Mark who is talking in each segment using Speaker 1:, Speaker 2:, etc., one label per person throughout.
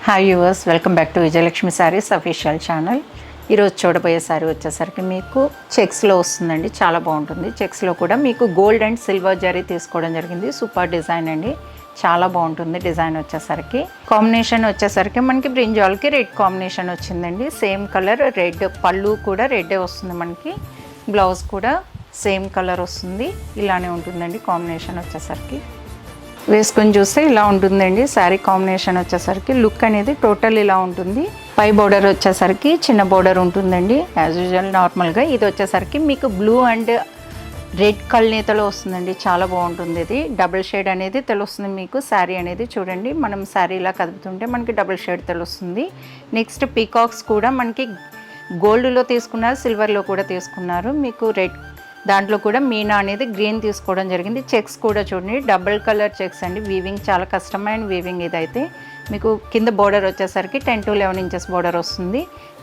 Speaker 1: Hi yours, welcome back to Vijayalakshmi saris official channel. ఈరోజు చూడబోయే శారీ వచ్చేసరికి మీకు చెక్స్లో వస్తుందండి. చాలా బాగుంటుంది. చెక్స్లో కూడా మీకు గోల్డ్ అండ్ సిల్వర్ జరీ తీసుకోవడం జరిగింది. సూపర్ డిజైన్ అండి, చాలా బాగుంటుంది. డిజైన్ వచ్చేసరికి కాంబినేషన్ వచ్చేసరికి మనకి బ్రింజాల్కి రెడ్ కాంబినేషన్ వచ్చిందండి. సేమ్ కలర్ రెడ్, పళ్ళు కూడా రెడ్డే వస్తుంది. మనకి బ్లౌజ్ కూడా సేమ్ కలర్ వస్తుంది. ఇలానే ఉంటుందండి కాంబినేషన్ వచ్చేసరికి. వేసుకొని చూస్తే ఇలా ఉంటుందండి. శారీ కాంబినేషన్ వచ్చేసరికి లుక్ అనేది టోటల్ ఇలా ఉంటుంది. పై బోర్డర్ వచ్చేసరికి చిన్న బోర్డర్ ఉంటుందండి యాజ్ యూజువల్ నార్మల్గా. ఇది వచ్చేసరికి మీకు బ్లూ అండ్ రెడ్ కల్నేతలో వస్తుందండి. చాలా బాగుంటుంది. ఇది డబుల్ షేడ్ అనేది తెలుస్తుంది మీకు. శారీ అనేది చూడండి, మనం శారీ ఇలా కదుపుతుంటే మనకి డబుల్ షేడ్ తెలుస్తుంది. నెక్స్ట్ పీకాక్స్ కూడా మనకి గోల్డ్లో తీసుకున్నారు, సిల్వర్లో కూడా తీసుకున్నారు. మీకు రెడ్ దాంట్లో కూడా మీనా అనేది గ్రీన్ తీసుకోవడం జరిగింది. చెక్స్ కూడా చూడండి, డబుల్ కలర్ చెక్స్ అండి. వీవింగ్ చాలా కష్టమైన వీవింగ్. ఇదైతే మీకు కింద బోర్డర్ వచ్చేసరికి 10 to 11 inches బోర్డర్ వస్తుంది.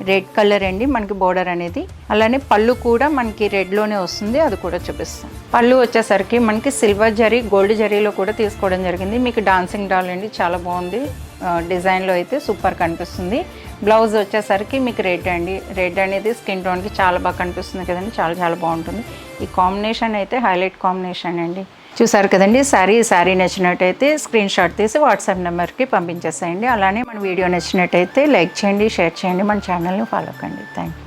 Speaker 1: రెడ్ కలర్ అండి మనకి బోర్డర్ అనేది. అలానే పళ్ళు కూడా మనకి రెడ్లోనే వస్తుంది, అది కూడా చూపిస్తాం. పళ్ళు వచ్చేసరికి మనకి సిల్వర్ జరీ, గోల్డ్ జరీలో కూడా తీసుకోవడం జరిగింది. మీకు డాన్సింగ్ డాల్ అండి, చాలా బాగుంది. డిజైన్లో అయితే సూపర్ కనిపిస్తుంది. బ్లౌజ్ వచ్చేసరికి మీకు రెడ్ అండి. రెడ్ అనేది స్కిన్ టోన్కి చాలా బాగా కనిపిస్తుంది కదండి. చాలా చాలా బాగుంటుంది. ఈ కాంబినేషన్ అయితే హైలైట్ కాంబినేషన్ అండి. చూసారు కదండి. శారీ నచ్చినట్టయితే స్క్రీన్ షాట్ తీసి వాట్సాప్ నెంబర్కి పంపించేసేయండి. అలానే మన వీడియో నచ్చినట్టయితే లైక్ చేయండి, షేర్ చేయండి, మన ఛానల్ని ఫాలో కండి. Thank you.